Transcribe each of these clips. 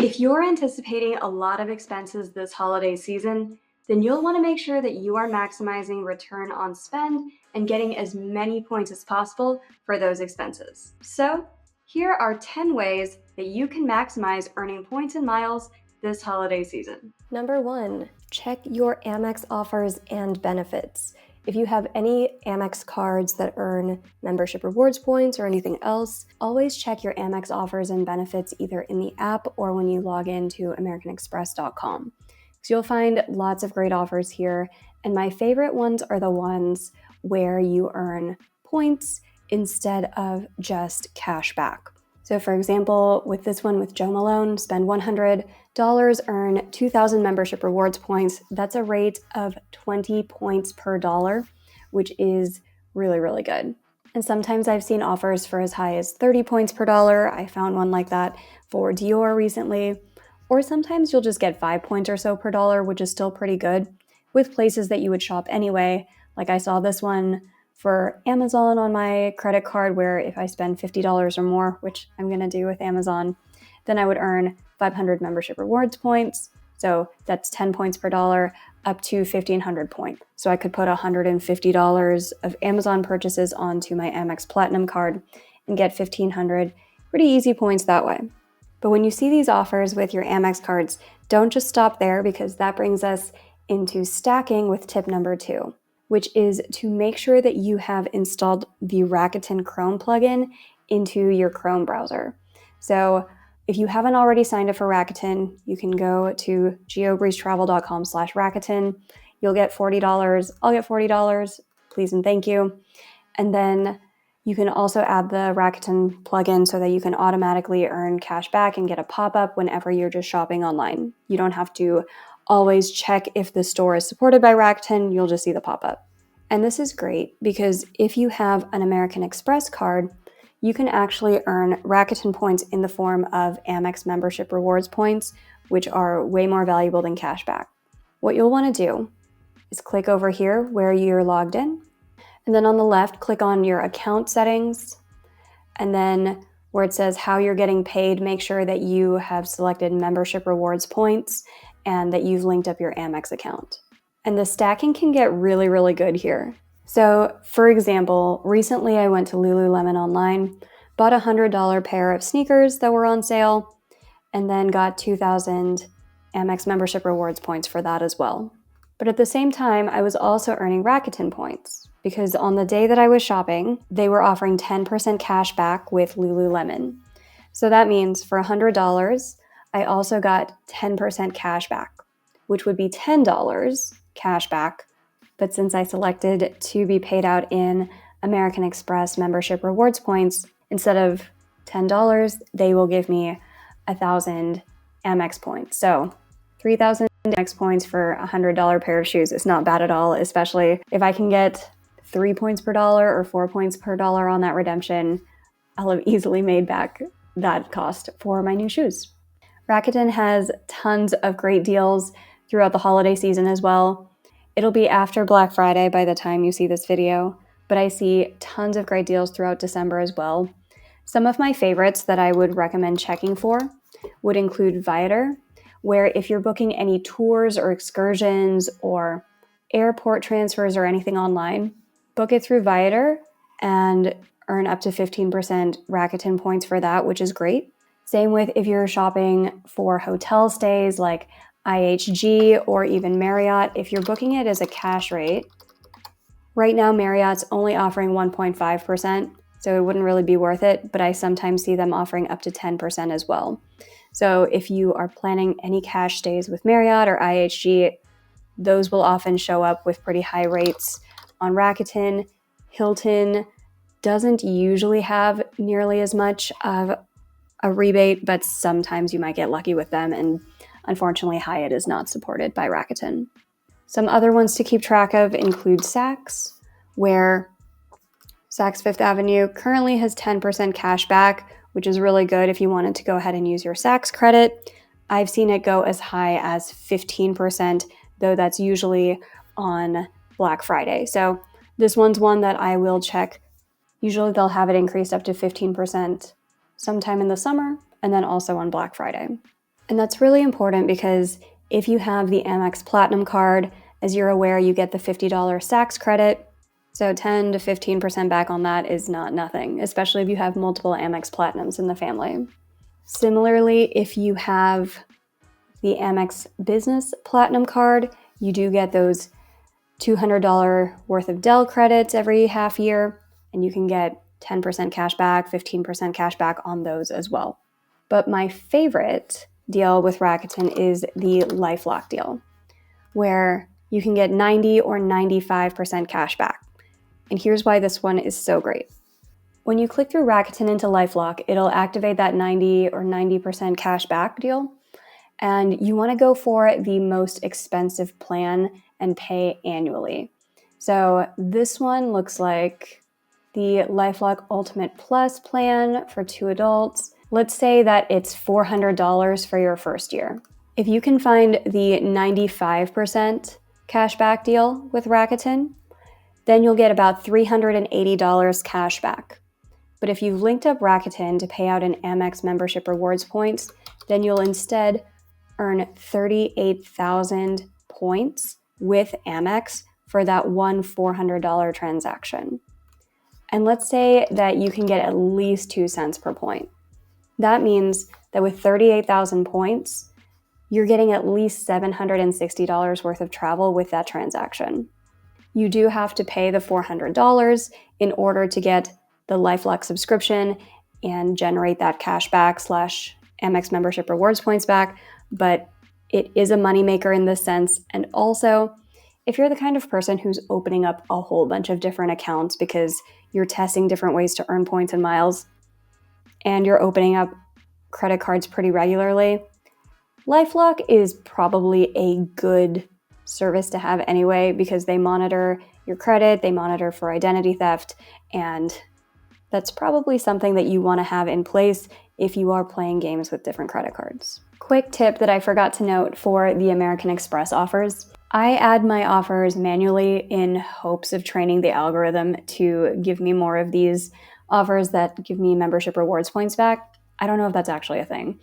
If you're anticipating a lot of expenses this holiday season, then you'll want to make sure that you are maximizing return on spend and getting as many points as possible for those expenses. So, here are 10 ways that you can maximize earning points and miles this holiday season. Number 1, check your Amex offers and benefits. If you have any Amex cards that earn membership rewards points or anything else, always check your Amex offers and benefits either in the app or when you log into AmericanExpress.com. So you'll find lots of great offers here, and my favorite ones are the ones where you earn points instead of just cash back. So for example, with this one with Joe Malone, spend $100, earn 2,000 membership rewards points. That's a rate of 20 points per dollar, which is really, really good. And sometimes I've seen offers for as high as 30 points per dollar. I found one like that for Dior recently. Or sometimes you'll just get 5 points or so per dollar, which is still pretty good, with places that you would shop anyway. Like I saw this one for Amazon on my credit card, where if I spend $50 or more, which I'm going to do with Amazon, then I would earn 500 membership rewards points. So that's 10 points per dollar, up to 1,500 points. So I could put $150 of Amazon purchases onto my Amex Platinum card and get 1,500 pretty easy points that way. But when you see these offers with your Amex cards, don't just stop there, because that brings us into stacking with tip number 2, which is to make sure that you have installed the Rakuten Chrome plugin into your Chrome browser. So if you haven't already signed up for Rakuten, you can go to geobreezetravel.com/Rakuten. You'll get $40. I'll get $40. Please and thank you. And then you can also add the Rakuten plugin so that you can automatically earn cash back and get a pop-up whenever you're just shopping online. You don't have to always check if the store is supported by Rakuten. You'll just see the pop-up. And this is great because if you have an American Express card, you can actually earn Rakuten points in the form of Amex membership rewards points, which are way more valuable than cash back. What you'll want to do is click over here where you're logged in, and then on the left, click on your account settings, and then where it says how you're getting paid, make sure that you have selected membership rewards points and that you've linked up your Amex account. And the stacking can get really, really good here. So, for example, recently I went to Lululemon online, bought a $100 pair of sneakers that were on sale, and then got 2,000 Amex membership rewards points for that as well. But at the same time, I was also earning Rakuten points, because on the day that I was shopping, they were offering 10% cash back with Lululemon. So that means for $100, I also got 10% cash back, which would be $10 cash back. But since I selected to be paid out in American Express membership rewards points, instead of $10, they will give me 1,000 Amex points. So 3,000 Amex points for a $100 pair of shoes is not bad at all, especially if I can get 3 points per dollar or 4 points per dollar on that redemption. I'll have easily made back that cost for my new shoes. Rakuten has tons of great deals throughout the holiday season as well. It'll be after Black Friday by the time you see this video, but I see tons of great deals throughout December as well. Some of my favorites that I would recommend checking for would include Viator, where if you're booking any tours or excursions or airport transfers or anything online, book it through Viator and earn up to 15% Rakuten points for that, which is great. Same with if you're shopping for hotel stays like IHG or even Marriott. If you're booking it as a cash rate, right now Marriott's only offering 1.5%, so it wouldn't really be worth it, but I sometimes see them offering up to 10% as well. So if you are planning any cash stays with Marriott or IHG, those will often show up with pretty high rates on Rakuten. Hilton doesn't usually have nearly as much of a rebate, but sometimes you might get lucky with them, and unfortunately, Hyatt is not supported by Rakuten. Some other ones to keep track of include Saks, where Saks Fifth Avenue currently has 10% cash back, which is really good if you wanted to go ahead and use your Saks credit. I've seen it go as high as 15%, though that's usually on Black Friday. So this one's one that I will check. Usually they'll have it increased up to 15% sometime in the summer, and then also on Black Friday. And that's really important because if you have the Amex Platinum card, as you're aware, you get the $50 Saks credit. So 10 to 15% back on that is not nothing, especially if you have multiple Amex Platinums in the family. Similarly, if you have the Amex Business Platinum card, you do get those $200 worth of Dell credits every half year, and you can get 10% cash back, 15% cash back on those as well. But my favorite deal with Rakuten is the LifeLock deal, where you can get 90 or 95% cash back. And here's why this one is so great. When you click through Rakuten into LifeLock, it'll activate that 90 or 90% cash back deal. And you want to go for the most expensive plan and pay annually. So this one looks like the LifeLock Ultimate Plus plan for 2 adults. Let's say that it's $400 for your first year. If you can find the 95% cashback deal with Rakuten, then you'll get about $380 cash back. But if you've linked up Rakuten to pay out an Amex membership rewards points, then you'll instead earn 38,000 points with Amex for that one $400 transaction. And let's say that you can get at least 2 cents per point. That means that with 38,000 points, you're getting at least $760 worth of travel with that transaction. You do have to pay the $400 in order to get the LifeLock subscription and generate that cashback / Amex membership rewards points back, but it is a moneymaker in this sense. And also, if you're the kind of person who's opening up a whole bunch of different accounts because you're testing different ways to earn points and miles, and you're opening up credit cards pretty regularly, LifeLock is probably a good service to have anyway because they monitor your credit, they monitor for identity theft, and that's probably something that you want to have in place if you are playing games with different credit cards. Quick tip that I forgot to note for the American Express offers. I add my offers manually in hopes of training the algorithm to give me more of these offers that give me membership rewards points back. I don't know if that's actually a thing.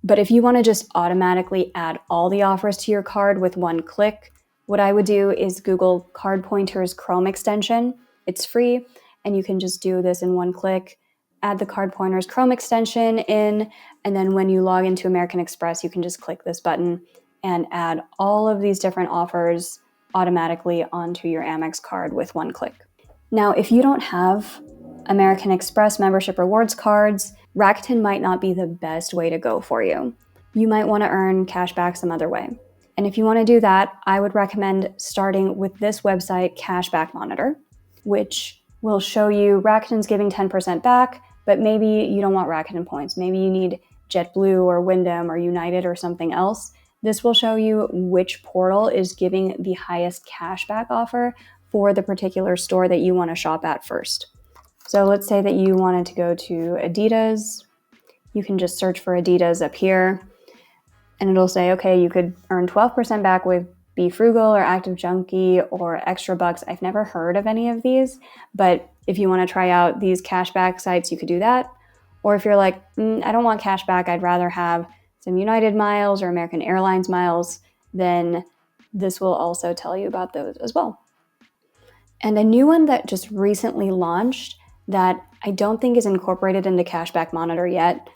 But if you want to just automatically add all the offers to your card with one click, what I would do is Google CardPointers Chrome extension. It's free, and you can just do this in one click. Add the CardPointers Chrome extension in, and then when you log into American Express, you can just click this button and add all of these different offers automatically onto your Amex card with one click. Now, if you don't have American Express membership rewards cards, Rakuten might not be the best way to go for you. You might want to earn cash back some other way. And if you want to do that, I would recommend starting with this website, Cashback Monitor, which will show you Rakuten's giving 10% back, but maybe you don't want Rakuten points. Maybe you need JetBlue or Wyndham or United or something else. This will show you which portal is giving the highest cashback offer for the particular store that you want to shop at first. So let's say that you wanted to go to Adidas. You can just search for Adidas up here, and it'll say, okay, you could earn 12% back with Be Frugal or Active Junkie or Extra Bucks. I've never heard of any of these, but if you want to try out these cashback sites, you could do that. Or if you're like, I don't want cashback, I'd rather have some United miles or American Airlines miles, then this will also tell you about those as well. And a new one that just recently launched that I don't think is incorporated into Cashback Monitor yet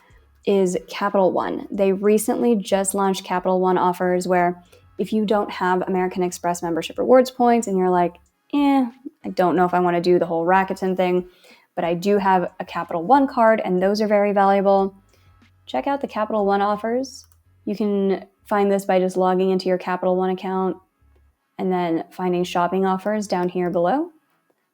is Capital One. They recently just launched Capital One offers where if you don't have American Express membership rewards points and you're like, I don't know if I want to do the whole Rakuten thing, but I do have a Capital One card and those are very valuable, check out the Capital One offers. You can find this by just logging into your Capital One account and then finding shopping offers down here below.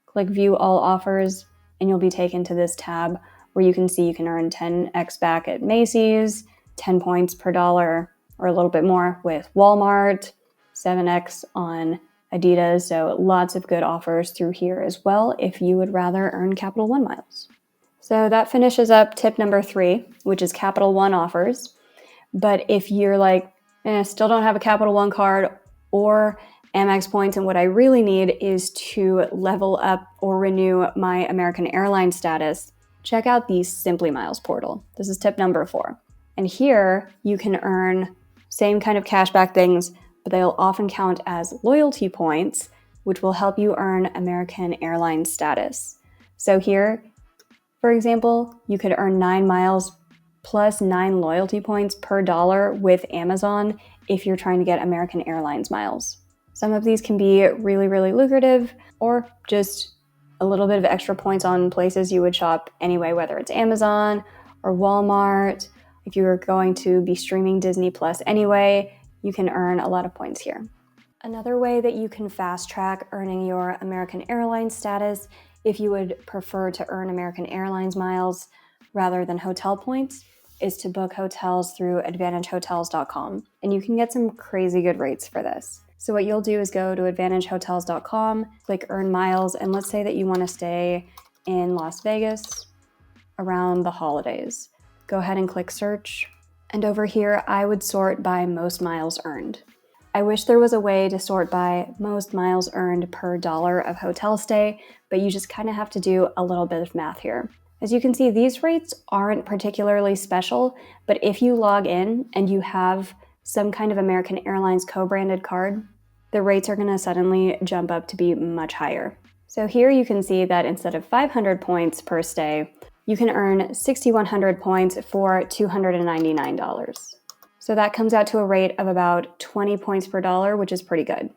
Click View All Offers, and you'll be taken to this tab where you can see you can earn 10x back at Macy's, 10 points per dollar or a little bit more with Walmart, 7x on Adidas. So lots of good offers through here as well if you would rather earn Capital One miles. So that finishes up tip number 3, which is Capital One offers. But if you're like, still don't have a Capital One card or Amex points, and what I really need is to level up or renew my American Airlines status, check out the SimplyMiles portal. This is tip number 4. And here you can earn same kind of cashback things, but they'll often count as loyalty points, which will help you earn American Airlines status. So here, for example, you could earn 9 miles plus 9 loyalty points per dollar with Amazon if you're trying to get American Airlines miles. Some of these can be really, really lucrative, or just a little bit of extra points on places you would shop anyway, whether it's Amazon or Walmart. If you're going to be streaming Disney Plus anyway, you can earn a lot of points here. Another way that you can fast track earning your American Airlines status, if you would prefer to earn American Airlines miles rather than hotel points, is to book hotels through AdvantageHotels.com. And you can get some crazy good rates for this. So what you'll do is go to AdvantageHotels.com, click Earn Miles, and let's say that you want to stay in Las Vegas around the holidays. Go ahead and click Search. And over here, I would sort by most miles earned. I wish there was a way to sort by most miles earned per dollar of hotel stay, but you just kind of have to do a little bit of math here. As you can see, these rates aren't particularly special, but if you log in and you have some kind of American Airlines co-branded card, the rates are going to suddenly jump up to be much higher. So here you can see that instead of 500 points per stay, you can earn 6,100 points for $299. So that comes out to a rate of about 20 points per dollar, which is pretty good.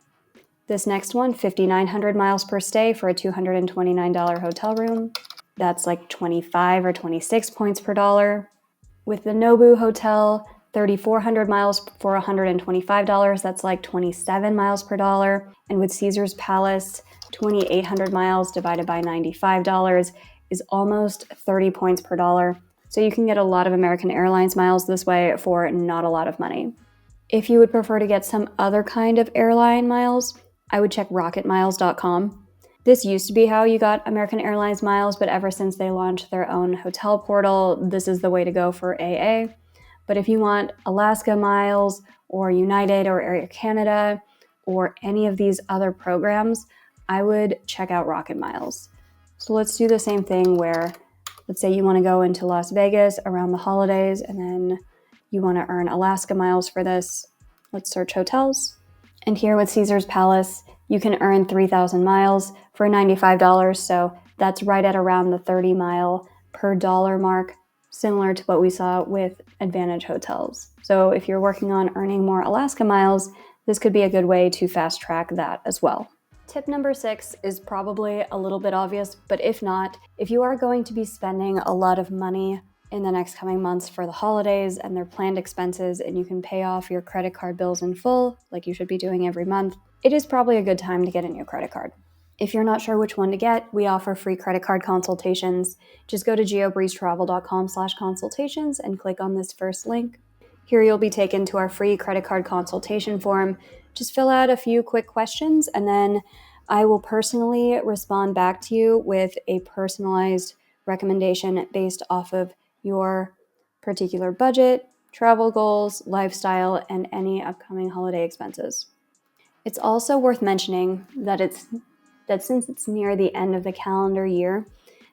This next one, 5,900 miles per stay for a $229 hotel room. That's like 25 or 26 points per dollar. With the Nobu Hotel, 3,400 miles for $125. That's like 27 miles per dollar. And with Caesars Palace, 2,800 miles divided by $95 is almost 30 points per dollar. So you can get a lot of American Airlines miles this way for not a lot of money. If you would prefer to get some other kind of airline miles, I would check RocketMiles.com. This used to be how you got American Airlines miles, but ever since they launched their own hotel portal, this is the way to go for AA. But if you want Alaska miles or United or Air Canada or any of these other programs, I would check out Rocket Miles. So let's do the same thing where, let's say you want to go into Las Vegas around the holidays and then you want to earn Alaska miles for this. Let's search hotels. And here with Caesars Palace, you can earn 3,000 miles for $95. So that's right at around the 30 mile per dollar mark, similar to what we saw with Advantage Hotels. So if you're working on earning more Alaska miles, this could be a good way to fast track that as well. Tip number 6 is probably a little bit obvious, but if not, if you are going to be spending a lot of money in the next coming months for the holidays and their planned expenses, and you can pay off your credit card bills in full, like you should be doing every month, it is probably a good time to get a new credit card. If you're not sure which one to get, we offer free credit card consultations. Just go to geobreezetravel.com/consultations and click on this first link. Here you'll be taken to our free credit card consultation form. Just fill out a few quick questions and then I will personally respond back to you with a personalized recommendation based off of your particular budget, travel goals, lifestyle, and any upcoming holiday expenses. It's also worth mentioning that since it's near the end of the calendar year,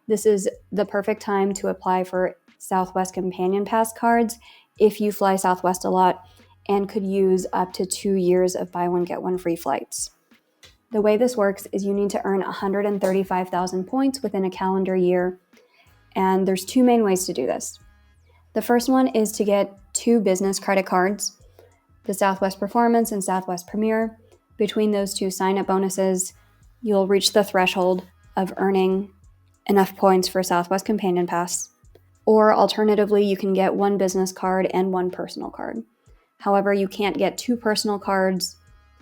this is the perfect time to apply for Southwest Companion Pass cards if you fly Southwest a lot and could use up to 2 years of buy one, get one free flights. The way this works is you need to earn 135,000 points within a calendar year, and there's 2 main ways to do this. The first one is to get 2 business credit cards, the Southwest Performance and Southwest Premier. Between those 2 sign-up bonuses, you'll reach the threshold of earning enough points for Southwest Companion Pass. Or alternatively, you can get 1 business card and 1 personal card. However, you can't get 2 personal cards.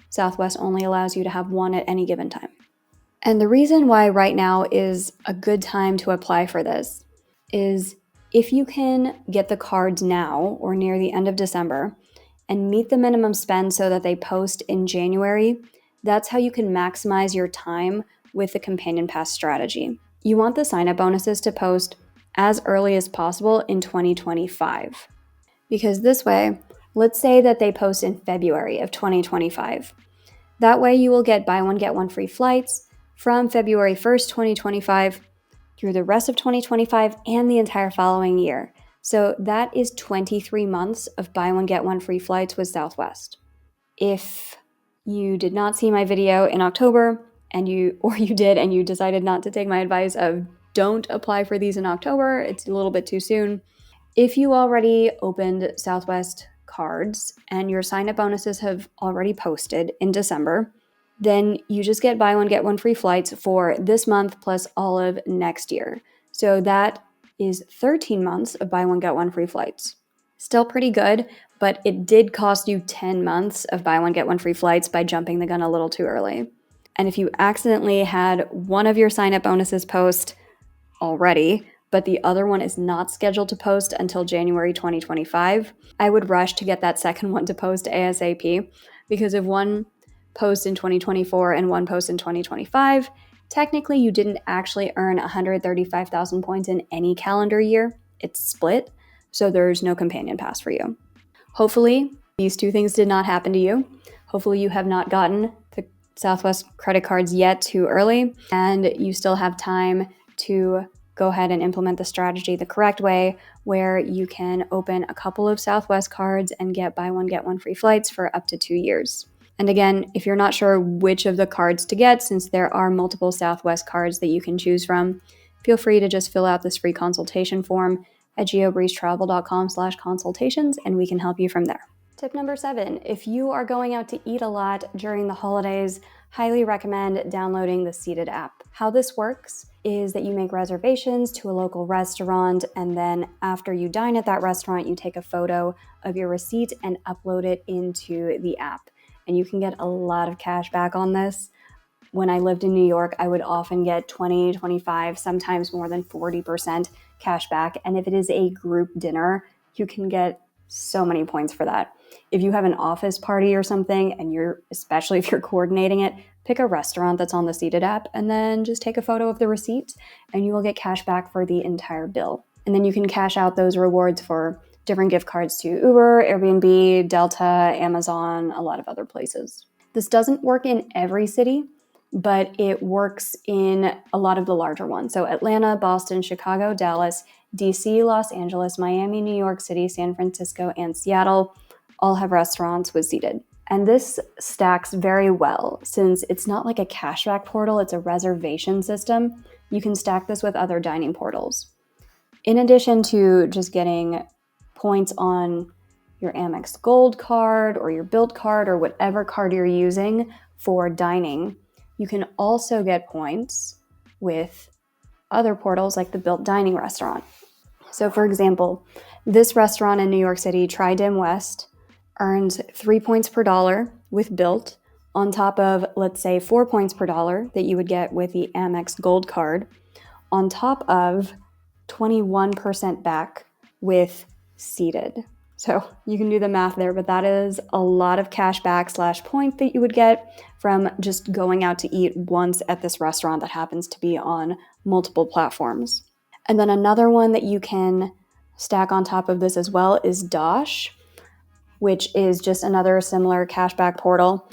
Southwest only allows you to have 1 at any given time. And the reason why right now is a good time to apply for this is if you can get the cards now or near the end of December and meet the minimum spend so that they post in January, that's how you can maximize your time with the Companion Pass strategy. You want the sign-up bonuses to post as early as possible in 2025. Because this way, let's say that they post in February of 2025. That way you will get buy one, get one free flights from February 1st, 2025 through the rest of 2025 and the entire following year. So that is 23 months of buy one, get one free flights with Southwest. If you did not see my video in October you did and you decided not to take my advice of don't apply for these in October, it's a little bit too soon. If you already opened Southwest cards and your sign-up bonuses have already posted in December, then you just get buy one, get one free flights for this month plus all of next year. So that is 13 months of buy one, get one free flights. Still pretty good, but it did cost you 10 months of buy one, get one free flights by jumping the gun a little too early. And if you accidentally had one of your sign-up bonuses post already, but the other one is not scheduled to post until January 2025, I would rush to get that second one to post ASAP, because if one posts in 2024 and one posts in 2025, technically you didn't actually earn 135,000 points in any calendar year. It's split, so there's no companion pass for you. Hopefully, these two things did not happen to you. Hopefully you have not gotten the Southwest credit cards yet too early, and you still have time to go ahead and implement the strategy the correct way, where you can open a couple of Southwest cards and get buy one, get one free flights for up to 2 years. And again, if you're not sure which of the cards to get, since there are multiple Southwest cards that you can choose from, feel free to just fill out this free consultation form at geobreezetravel.com/consultations, and we can help you from there. Tip number 7, if you are going out to eat a lot during the holidays, highly recommend downloading the Seated app. How this works is that you make reservations to a local restaurant, and then after you dine at that restaurant, you take a photo of your receipt and upload it into the app. And you can get a lot of cash back on this. When I lived in New York, I would often get 20, 25, sometimes more than 40% cash back. And if it is a group dinner, you can get so many points for that. If you have an office party or something, and especially if you're coordinating it, pick a restaurant that's on the Seated app and then just take a photo of the receipt and you will get cash back for the entire bill. And then you can cash out those rewards for different gift cards to Uber, Airbnb, Delta, Amazon, a lot of other places. This doesn't work in every city, but it works in a lot of the larger ones. So Atlanta, Boston, Chicago, Dallas, DC, Los Angeles, Miami, New York City, San Francisco, and Seattle all have restaurants with Seated. And this stacks very well since it's not like a cashback portal, it's a reservation system. You can stack this with other dining portals. In addition to just getting points on your Amex Gold card or your BILT card or whatever card you're using for dining, you can also get points with other portals like the BILT dining restaurant. So for example, this restaurant in New York City, Try Dim West, earns 3 points per dollar with BILT on top of, let's say, 4 points per dollar that you would get with the Amex Gold card, on top of 21% back with Seated. So you can do the math there, but that is a lot of cash back / point that you would get from just going out to eat once at this restaurant that happens to be on multiple platforms. And then another one that you can stack on top of this as well is DOSH, which is just another similar cashback portal.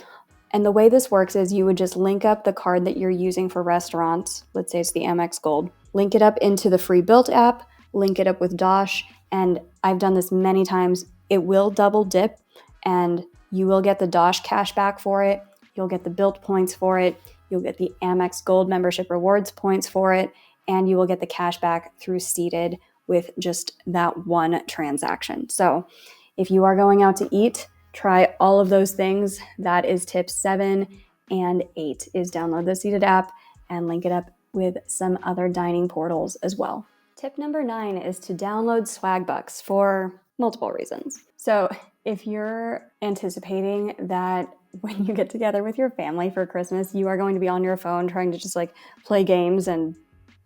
And the way this works is you would just link up the card that you're using for restaurants, let's say it's the Amex Gold, link it up into the free BILT app, link it up with DOSH, and I've done this many times. It will double dip, and you will get the DOSH cashback for it, you'll get the BILT points for it, you'll get the Amex Gold membership rewards points for it, and you will get the cashback through Seated with just that one transaction. So if you are going out to eat, try all of those things. That is tips 7 and 8, is download the Seated app and link it up with some other dining portals as well. Tip number 9 is to download swag bucks for multiple reasons. So if you're anticipating that when you get together with your family for Christmas, you are going to be on your phone trying to just play games and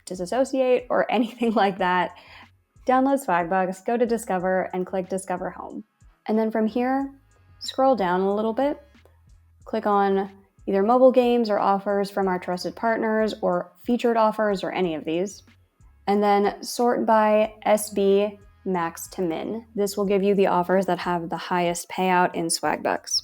disassociate or anything like that, download swag bucks, go to Discover and click Discover Home. And then from here, scroll down a little bit, click on either mobile games or offers from our trusted partners or featured offers or any of these. And then sort by SB max to min. This will give you the offers that have the highest payout in swag bucks.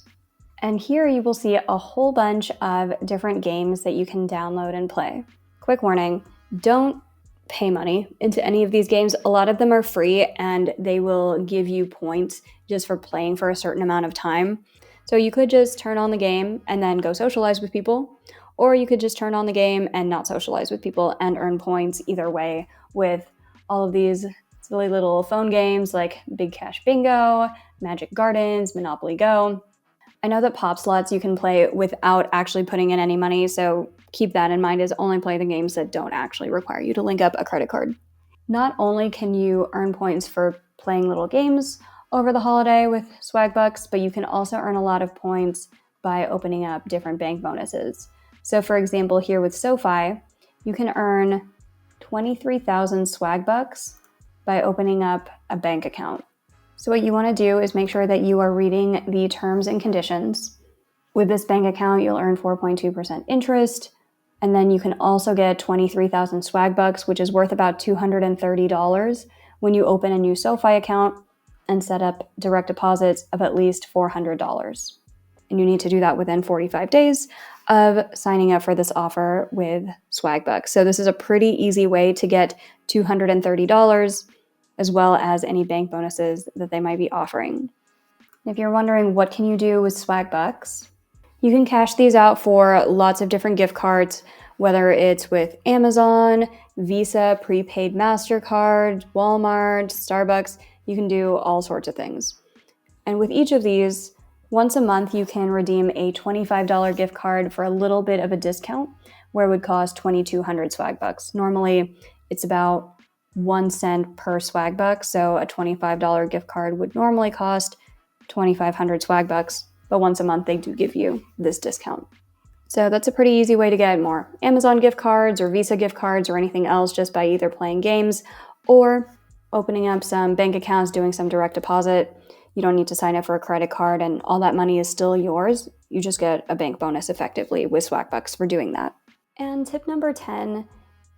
And here you will see a whole bunch of different games that you can download and play. Quick warning, don't pay money into any of these games. A lot of them are free and they will give you points just for playing for a certain amount of time. So you could just turn on the game and then go socialize with people, or you could just turn on the game and not socialize with people and earn points either way with all of these silly little phone games like Big Cash Bingo, Magic Gardens, Monopoly Go. I know that Pop Slots you can play without actually putting in any money, so keep that in mind, is only play the games that don't actually require you to link up a credit card. Not only can you earn points for playing little games over the holiday with swag bucks, but you can also earn a lot of points by opening up different bank bonuses. So for example, here with SoFi, you can earn 23,000 swag bucks by opening up a bank account. So what you want to do is make sure that you are reading the terms and conditions. With this bank account, you'll earn 4.2% interest, and then you can also get 23,000 swag bucks, which is worth about $230 when you open a new SoFi account and set up direct deposits of at least $400. And you need to do that within 45 days of signing up for this offer with swag bucks. So this is a pretty easy way to get $230 as well as any bank bonuses that they might be offering. If you're wondering what can you do with swag bucks, you can cash these out for lots of different gift cards, whether it's with Amazon, Visa, prepaid MasterCard, Walmart, Starbucks. You can do all sorts of things. And with each of these, once a month you can redeem a $25 gift card for a little bit of a discount where it would cost 2,200 swag bucks. Normally, it's about 1 cent per swag buck, so a $25 gift card would normally cost 2,500 swag bucks, but once a month they do give you this discount. So that's a pretty easy way to get more Amazon gift cards or Visa gift cards or anything else just by either playing games or opening up some bank accounts, doing some direct deposit. You don't need to sign up for a credit card and all that money is still yours. You just get a bank bonus effectively with swag bucks for doing that. And tip number 10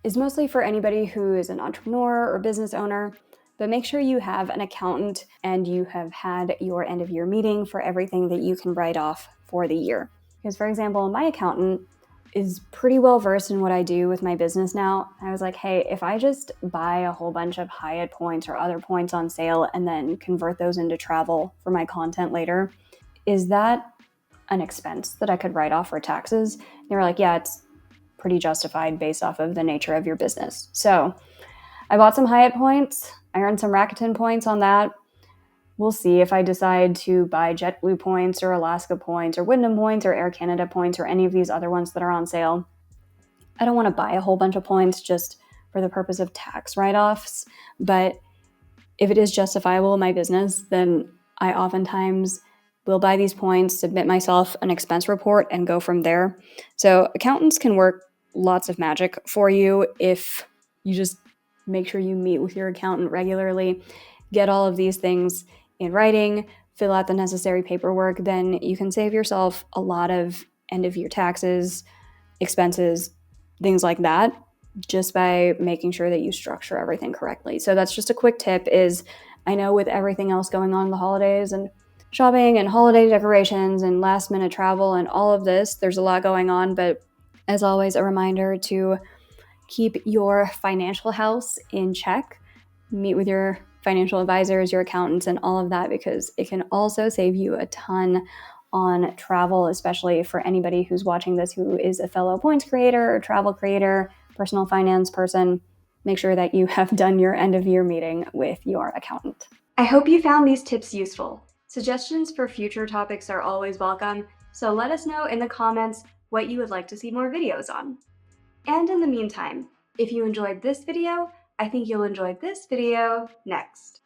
is mostly for anybody who is an entrepreneur or business owner, but make sure you have an accountant and you have had your end of year meeting for everything that you can write off for the year. Because for example, my accountant is pretty well versed in what I do with my business now. I was like, hey, if I just buy a whole bunch of Hyatt points or other points on sale and then convert those into travel for my content later, is that an expense that I could write off for taxes? They were like, yeah, it's pretty justified based off of the nature of your business. So I bought some Hyatt points. I earned some Rakuten points on that. We'll see if I decide to buy JetBlue points or Alaska points or Wyndham points or Air Canada points or any of these other ones that are on sale. I don't want to buy a whole bunch of points just for the purpose of tax write-offs, but if it is justifiable in my business, then I oftentimes will buy these points, submit myself an expense report, and go from there. So accountants can work lots of magic for you if you just make sure you meet with your accountant regularly, get all of these things in writing, fill out the necessary paperwork, then you can save yourself a lot of end of year taxes, expenses, things like that, just by making sure that you structure everything correctly. So that's just a quick tip is I know with everything else going on in the holidays and shopping and holiday decorations and last minute travel and all of this, there's a lot going on, but as always, a reminder to keep your financial house in check, meet with your financial advisors, your accountants, and all of that, because it can also save you a ton on travel, especially for anybody who's watching this who is a fellow points creator or travel creator, personal finance person. Make sure that you have done your end of year meeting with your accountant. I hope you found these tips useful. Suggestions for future topics are always welcome, so let us know in the comments what you would like to see more videos on. And in the meantime, if you enjoyed this video, I think you'll enjoy this video next.